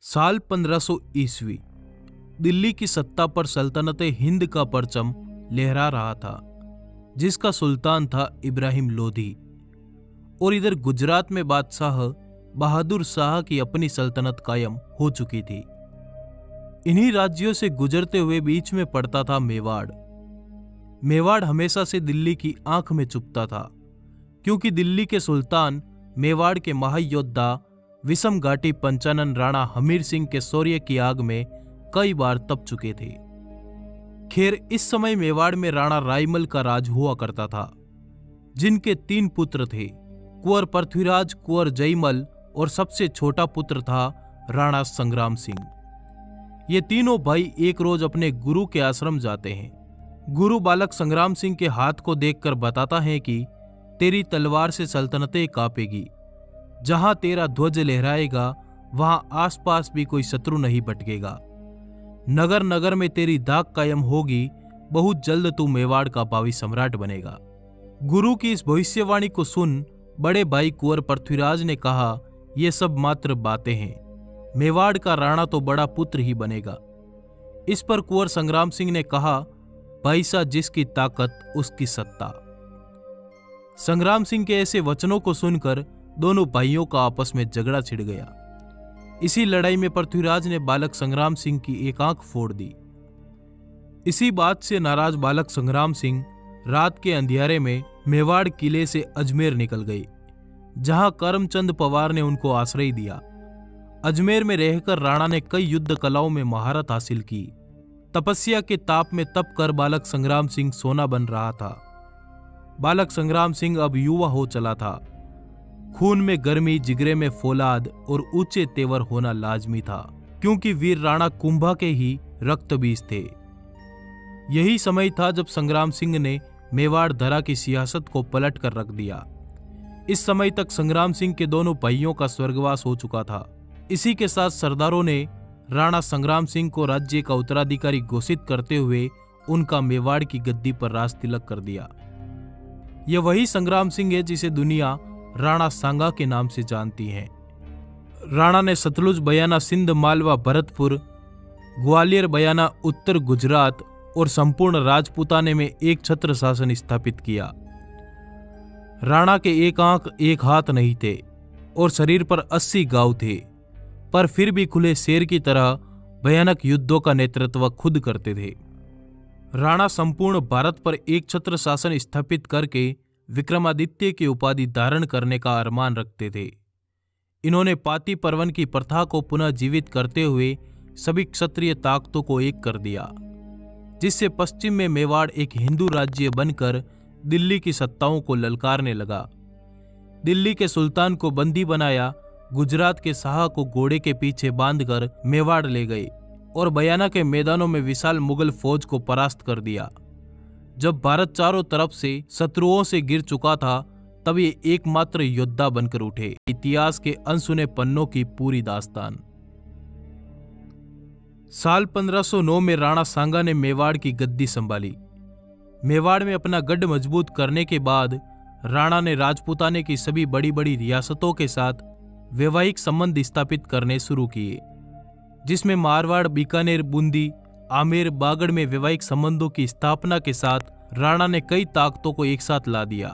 साल 1500 ईस्वी दिल्ली की सत्ता पर सल्तनत हिंद का परचम लहरा रहा था, जिसका सुल्तान था इब्राहिम लोधी। और इधर गुजरात में बादशाह बहादुर शाह की अपनी सल्तनत कायम हो चुकी थी। इन्हीं राज्यों से गुजरते हुए बीच में पड़ता था मेवाड़। मेवाड़ हमेशा से दिल्ली की आंख में चुभता था, क्योंकि दिल्ली के सुल्तान मेवाड़ के महायोद्धा विषम घाटी पंचानन राणा हमीर सिंह के शौर्य की आग में कई बार तप चुके थे। खैर, इस समय मेवाड़ में राणा रायमल का राज हुआ करता था, जिनके 3 पुत्र थे, कुंवर पृथ्वीराज, कुंवर जयमल और सबसे छोटा पुत्र था राणा संग्राम सिंह। ये तीनों भाई एक रोज अपने गुरु के आश्रम जाते हैं। गुरु बालक संग्राम सिंह के हाथ को देखकर बताता है कि तेरी तलवार से सल्तनतें कांपेगी, जहां तेरा ध्वज लहराएगा वहां आसपास भी कोई शत्रु नहीं भटकेगा। नगर नगर में तेरी दाग कायम होगी, बहुत जल्द तू मेवाड़ का भावी सम्राट बनेगा। गुरु की इस भविष्यवाणी को सुन बड़े भाई कुंवर पृथ्वीराज ने कहा, ये सब मात्र बातें हैं, मेवाड़ का राणा तो बड़ा पुत्र ही बनेगा। इस पर कुंवर संग्राम सिंह ने कहा, पैसा जिसकी ताकत उसकी सत्ता। संग्राम सिंह के ऐसे वचनों को सुनकर दोनों भाइयों का आपस में झगड़ा छिड़ गया। इसी लड़ाई में पृथ्वीराज ने बालक संग्राम सिंह की एक आंख फोड़ दी। इसी बात से नाराज बालक संग्राम सिंह रात के अंधियारे में मेवाड़ किले से अजमेर निकल गए, जहां करमचंद पवार ने उनको आश्रय दिया। अजमेर में रहकर राणा ने कई युद्ध कलाओं में महारत हासिल की। तपस्या के ताप में तप कर बालक संग्राम सिंह सोना बन रहा था। बालक संग्राम सिंह अब युवा हो चला था। खून में गर्मी, जिगरे में फौलाद और ऊंचे तेवर होना लाजमी था, क्योंकि वीर राणा कुंभा के ही रक्त बीज थे। यही समय था जब संग्राम सिंह ने मेवाड़ धरा की सियासत को पलट कर रख दिया। इस समय तक संग्राम सिंह के दोनों भाइयों का स्वर्गवास हो चुका था। इसी के साथ सरदारों ने राणा संग्राम सिंह को राज्य का उत्तराधिकारी घोषित करते हुए उनका मेवाड़ की गद्दी पर राज तिलक कर दिया। यह वही संग्राम सिंह है जिसे दुनिया राणा सांगा के नाम से जानती है। राणा ने सतलुज बयाना सिंध मालवा भरतपुर, ग्वालियर बयाना उत्तर गुजरात और संपूर्ण राजपूताने में एक छत्र शासन स्थापित किया। राणा के एक आंख एक हाथ नहीं थे और शरीर पर 80 घाव थे, पर फिर भी खुले शेर की तरह भयानक युद्धों का नेतृत्व खुद करते थे। राणा संपूर्ण भारत पर एक छत्र शासन स्थापित करके विक्रमादित्य की उपाधि धारण करने का अरमान रखते थे। इन्होंने पाती पर्वन की प्रथा को पुनः जीवित करते हुए सभी क्षत्रिय ताकतों को एक कर दिया, जिससे पश्चिम में मेवाड़ एक हिंदू राज्य बनकर दिल्ली की सत्ताओं को ललकारने लगा। दिल्ली के सुल्तान को बंदी बनाया, गुजरात के शाह को घोड़े के पीछे बांधकर मेवाड़ ले गए और बयाना के मैदानों में विशाल मुगल फौज को परास्त कर दिया। जब भारत चारों तरफ से शत्रुओं से गिर चुका था, तब ये एकमात्र योद्धा बनकर उठे। इतिहास के अनसुने पन्नों की पूरी दास्तान। साल 1509 में राणा सांगा ने मेवाड़ की गद्दी संभाली। मेवाड़ में अपना गढ़ मजबूत करने के बाद राणा ने राजपूताने की सभी बड़ी बड़ी रियासतों के साथ वैवाहिक संबंध स्थापित करने शुरू किए, जिसमें मारवाड़, बीकानेर, बूंदी, आमेर, बागड़ में वैवाहिक संबंधों की स्थापना के साथ राणा ने कई ताकतों को एक साथ ला दिया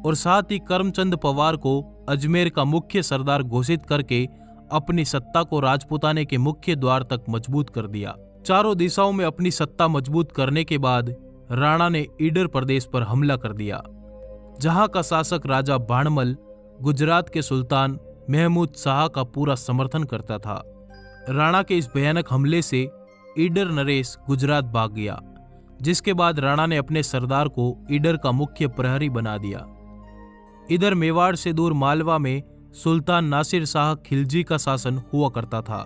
और साथ ही करमचंद पवार को अजमेर का मुख्य सरदार घोषित करके अपनी सत्ता को राजपूताने के मुख्य द्वार तक मजबूत कर दिया। चारों दिशाओं में अपनी सत्ता मजबूत करने के बाद राणा ने ईडर प्रदेश पर हमला कर दिया, जहां का शासक राजा बाणमल गुजरात के सुल्तान महमूद शाह का पूरा समर्थन करता था। राणा के इस भयानक हमले से ईडर नरेश गुजरात भाग गया, जिसके बाद राणा ने अपने सरदार को ईडर का मुख्य प्रहरी बना दिया। इधर मेवाड़ से दूर मालवा में सुल्तान नासिर शाह खिलजी का शासन हुआ करता था,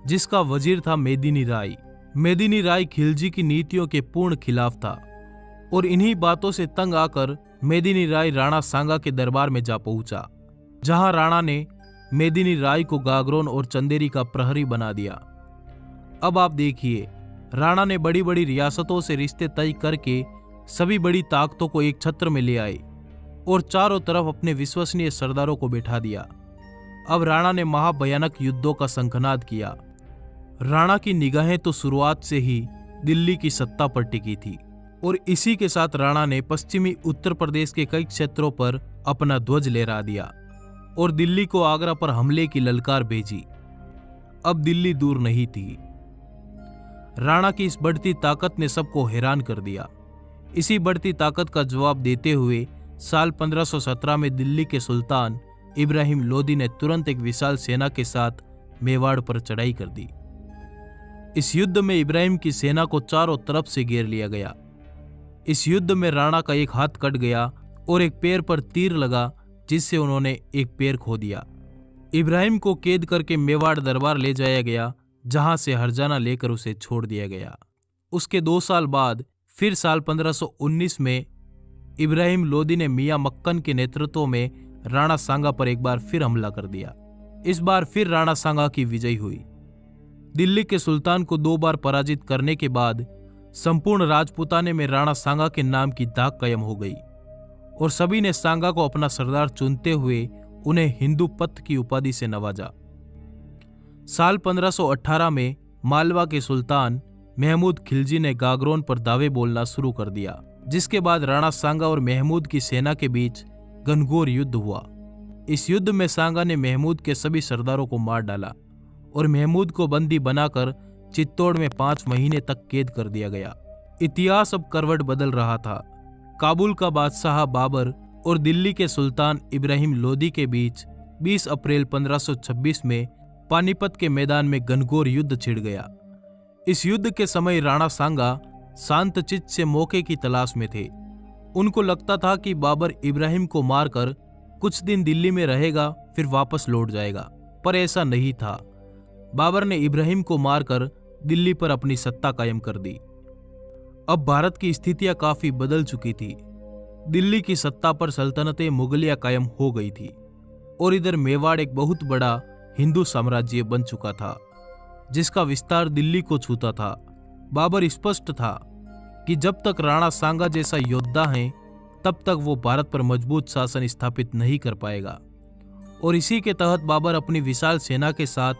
जिसका वजीर था मेदिनी राय। मेदिनी राय खिलजी की नीतियों के पूर्ण खिलाफ था और इन्हीं बातों से तंग आकर मेदिनी राय राणा सांगा के दरबार में जा पहुंचा, जहां राणा ने मेदिनी राय को गागरोन और चंदेरी का प्रहरी बना दिया। अब आप देखिए, राणा ने बड़ी बड़ी रियासतों से रिश्ते तय करके सभी बड़ी ताकतों को एक छत्र में ले आए और चारों तरफ अपने विश्वसनीय सरदारों को बैठा दिया। अब राणा ने महाभयानक युद्धों का शंखनाद किया। राणा की निगाहें तो शुरुआत से ही दिल्ली की सत्ता पर टिकी थी और इसी के साथ राणा ने पश्चिमी उत्तर प्रदेश के कई क्षेत्रों पर अपना ध्वज लहरा दिया और दिल्ली को आगरा पर हमले की ललकार भेजी। अब दिल्ली दूर नहीं थी। राणा की इस बढ़ती ताकत ने सबको हैरान कर दिया। इसी बढ़ती ताकत का जवाब देते हुए साल 1517 में दिल्ली के सुल्तान इब्राहिम लोदी ने तुरंत एक विशाल सेना के साथ मेवाड़ पर चढ़ाई कर दी। इस युद्ध में इब्राहिम की सेना को चारों तरफ से घेर लिया गया। इस युद्ध में राणा का एक हाथ कट गया और एक पैर पर तीर लगा, जिससे उन्होंने एक पैर खो दिया। इब्राहिम को कैद करके मेवाड़ दरबार ले जाया गया, जहां से हरजाना लेकर उसे छोड़ दिया गया। उसके 2 साल बाद फिर साल 1519 में इब्राहिम लोदी ने मियां मक्कन के नेतृत्व में राणा सांगा पर एक बार फिर हमला कर दिया। इस बार फिर राणा सांगा की विजय हुई। दिल्ली के सुल्तान को 2 बार पराजित करने के बाद संपूर्ण राजपूताने में राणा सांगा के नाम की दाग कायम हो गई और सभी ने सांगा को अपना सरदार चुनते हुए उन्हें हिंदू पथ की उपाधि से नवाजा। साल 1518 में मालवा के सुल्तान महमूद खिलजी ने गागरोन पर दावे बोलना शुरू कर दिया, जिसके बाद राणा सांगा और महमूद की सेना के बीच घनघोर युद्ध हुआ। इस युद्ध में सांगा ने महमूद के सभी सरदारों को मार डाला और महमूद को बंदी बनाकर चित्तौड़ में 5 महीने तक कैद कर दिया गया। इतिहास अब करवट बदल रहा था। काबुल का बादशाह बाबर और दिल्ली के सुल्तान इब्राहिम लोदी के बीच 20 अप्रैल 1526 में पानीपत के मैदान में घनघोर युद्ध छिड़ गया। इस युद्ध के समय राणा सांगा शांतचित्त से मौके की तलाश में थे। उनको लगता था कि बाबर इब्राहिम को मारकर कुछ दिन दिल्ली में रहेगा, फिर वापस लौट जाएगा, पर ऐसा नहीं था। बाबर ने इब्राहिम को मारकर दिल्ली पर अपनी सत्ता कायम कर दी। अब भारत की स्थितियां काफी बदल चुकी थी। दिल्ली की सत्ता पर सल्तनतें मुगलिया कायम हो गई थी और इधर मेवाड़ एक बहुत बड़ा हिंदू साम्राज्य बन चुका था, जिसका विस्तार दिल्ली को छूता था। बाबर स्पष्ट था कि जब तक राणा सांगा जैसा योद्धा है, तब तक वो भारत पर मजबूत शासन स्थापित नहीं कर पाएगा। और इसी के तहत बाबर अपनी विशाल सेना के साथ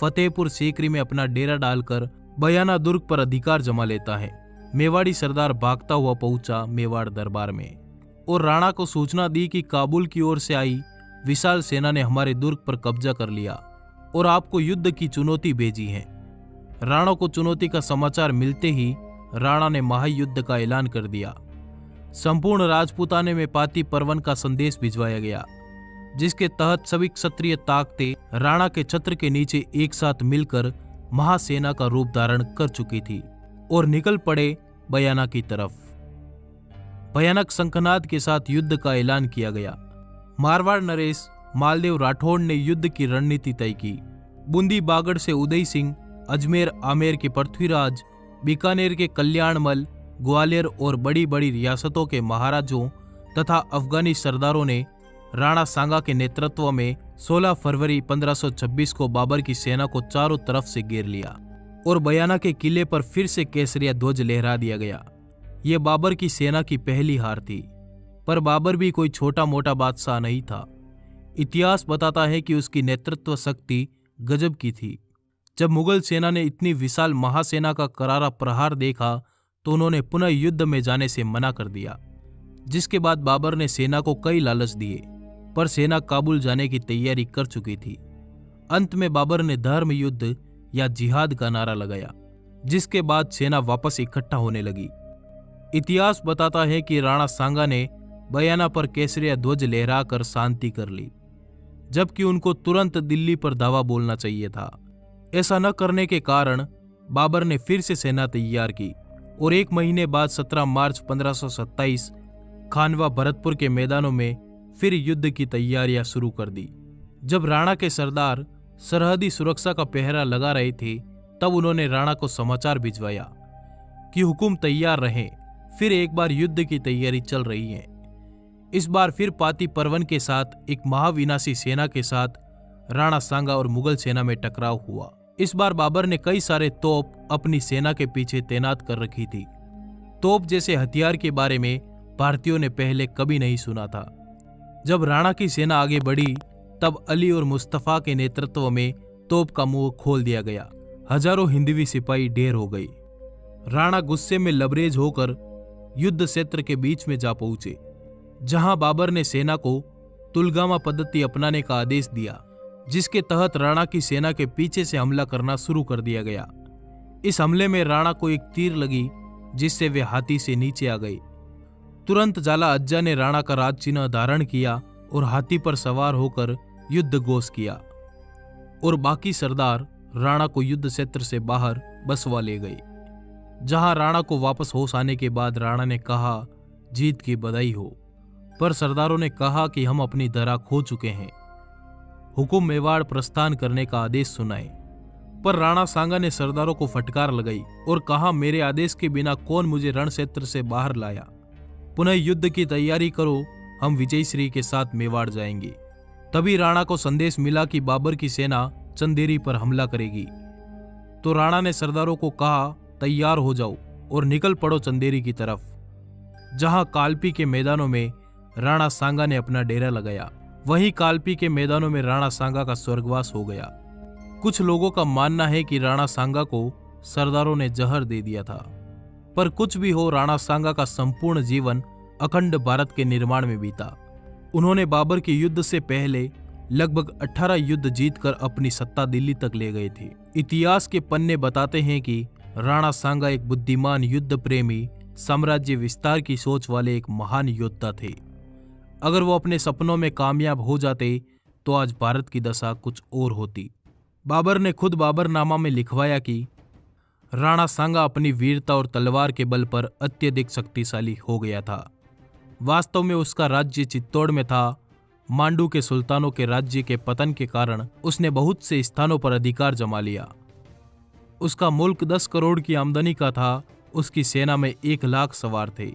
फतेहपुर सीकरी में अपना डेरा डालकर बयाना दुर्ग पर अधिकार जमा लेता है। मेवाड़ी सरदार भागता हुआ पहुंचा मेवाड़ दरबार में और राणा को सूचना दी कि काबुल की ओर से आई विशाल सेना ने हमारे दुर्ग पर कब्जा कर लिया और आपको युद्ध की चुनौती भेजी है। राणा को चुनौती का समाचार मिलते ही राणा ने महायुद्ध का ऐलान कर दिया। संपूर्ण राजपूताने में पाती परवन का संदेश भिजवाया गया, जिसके तहत सभी क्षत्रिय ताकतें राणा के छत्र के नीचे एक साथ मिलकर महासेना का रूप धारण कर चुकी थी और निकल पड़े बयाना की तरफ। भयानक शंखनाद के साथ युद्ध का ऐलान किया गया। मारवाड़ नरेश मालदेव राठौड़ ने युद्ध की रणनीति तय की। बूंदी बागड़ से उदय सिंह, अजमेर आमेर के पृथ्वीराज, बीकानेर के कल्याणमल, ग्वालियर और बड़ी बड़ी रियासतों के महाराजों तथा अफगानी सरदारों ने राणा सांगा के नेतृत्व में 16 फरवरी 1526 को बाबर की सेना को चारों तरफ से घेर लिया और बयाना के किले पर फिर से केसरिया ध्वज लहरा दिया गया। यह बाबर की सेना की पहली हार थी, पर बाबर भी कोई छोटा मोटा बादशाह नहीं था। इतिहास बताता है कि उसकी नेतृत्व शक्ति गजब की थी। जब मुगल सेना ने इतनी विशाल महासेना का करारा प्रहार देखा तो उन्होंने पुनः युद्ध में जाने से मना कर दिया, जिसके बाद बाबर ने सेना को कई लालच दिए, पर सेना काबुल जाने की तैयारी कर चुकी थी। अंत में बाबर ने धर्म युद्ध या जिहाद का नारा लगाया, जिसके बाद सेना वापस इकट्ठा होने लगी। इतिहास बताता है कि राणा सांगा ने बयाना पर केसरिया ध्वज लहराकर शांति कर ली, जबकि उनको तुरंत दिल्ली पर धावा बोलना चाहिए था। ऐसा न करने के कारण बाबर ने फिर से सेना तैयार की और 1 महीने बाद 17 मार्च 1527 खानवा भरतपुर के मैदानों में फिर युद्ध की तैयारियां शुरू कर दी। जब राणा के सरदार सरहदी सुरक्षा का पहरा लगा रहे थे, तब उन्होंने राणा को समाचार भिजवाया कि हुकुम तैयार रहे, फिर एक बार युद्ध की तैयारी चल रही है। इस बार फिर पाती परवन के साथ एक महाविनाशी सेना के साथ राणा सांगा और मुगल सेना में टकराव हुआ। इस बार बाबर ने कई सारे तोप अपनी सेना के पीछे तैनात कर रखी थी। तोप जैसे हथियार के बारे में भारतीयों ने पहले कभी नहीं सुना था। जब राणा की सेना आगे बढ़ी तब अली और मुस्तफ़ा के नेतृत्व में तोप का मुंह खोल दिया गया। हजारों हिंदवी सिपाही ढेर हो गई। राणा गुस्से में लबरेज होकर युद्ध क्षेत्र के बीच में जा पहुंचे, जहां बाबर ने सेना को तुलगामा पद्धति अपनाने का आदेश दिया, जिसके तहत राणा की सेना के पीछे से हमला करना शुरू कर दिया गया। इस हमले में राणा को एक तीर लगी, जिससे वे हाथी से नीचे आ गए। तुरंत जाला अज्जा ने राणा का राज चिन्ह धारण किया और हाथी पर सवार होकर युद्ध घोष किया, और बाकी सरदार राणा को युद्ध क्षेत्र से बाहर बसवा ले गए, जहां राणा को वापस होश आने के बाद राणा ने कहा, जीत की बधाई हो। पर सरदारों ने कहा कि हम अपनी धरा खो चुके हैं। हुकुम मेवाड़ प्रस्थान करने का आदेश सुनाए। पर राणा सांगा ने सरदारों को फटकार लगाई और कहा, मेरे आदेश के बिना कौन मुझे रण क्षेत्र से बाहर लाया। पुनः युद्ध की तैयारी करो, हम विजयश्री के साथ मेवाड़ जाएंगे। तभी राणा को संदेश मिला कि बाबर की सेना चंदेरी पर हमला करेगी। तो राणा ने सरदारों को कहा, तैयार हो जाओ और निकल पड़ो चंदेरी की तरफ, जहां कालपी के मैदानों में राणा सांगा ने अपना डेरा लगाया। वहीं कालपी के मैदानों में राणा सांगा का स्वर्गवास हो गया। कुछ लोगों का मानना है कि राणा सांगा को सरदारों ने जहर दे दिया था। पर कुछ भी हो, राणा सांगा का संपूर्ण जीवन अखंड भारत के निर्माण में बीता। उन्होंने बाबर के युद्ध से पहले लगभग 18 युद्ध जीतकर अपनी सत्ता दिल्ली तक ले गए थे। इतिहास के पन्ने बताते हैं कि राणा सांगा एक बुद्धिमान, युद्ध प्रेमी, साम्राज्य विस्तार की सोच वाले एक महान योद्धा थे। अगर वो अपने सपनों में कामयाब हो जाते तो आज भारत की दशा कुछ और होती। बाबर ने खुद बाबरनामा में लिखवाया कि राणा सांगा अपनी वीरता और तलवार के बल पर अत्यधिक शक्तिशाली हो गया था। वास्तव में उसका राज्य चित्तौड़ में था। मांडू के सुल्तानों के राज्य के पतन के कारण उसने बहुत से स्थानों पर अधिकार जमा लिया। उसका मुल्क 10 करोड़ की आमदनी का था। उसकी सेना में 1 लाख सवार थे।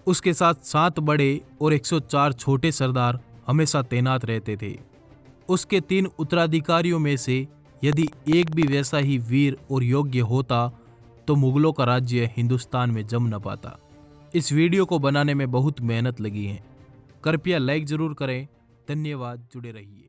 उसके साथ 7 बड़े और 104 छोटे सरदार हमेशा तैनात रहते थे। उसके 3 उत्तराधिकारियों में से यदि एक भी वैसा ही वीर और योग्य होता तो मुगलों का राज्य हिंदुस्तान में जम न पाता। इस वीडियो को बनाने में बहुत मेहनत लगी है। कृपया लाइक जरूर करें। धन्यवाद। जुड़े रहिए।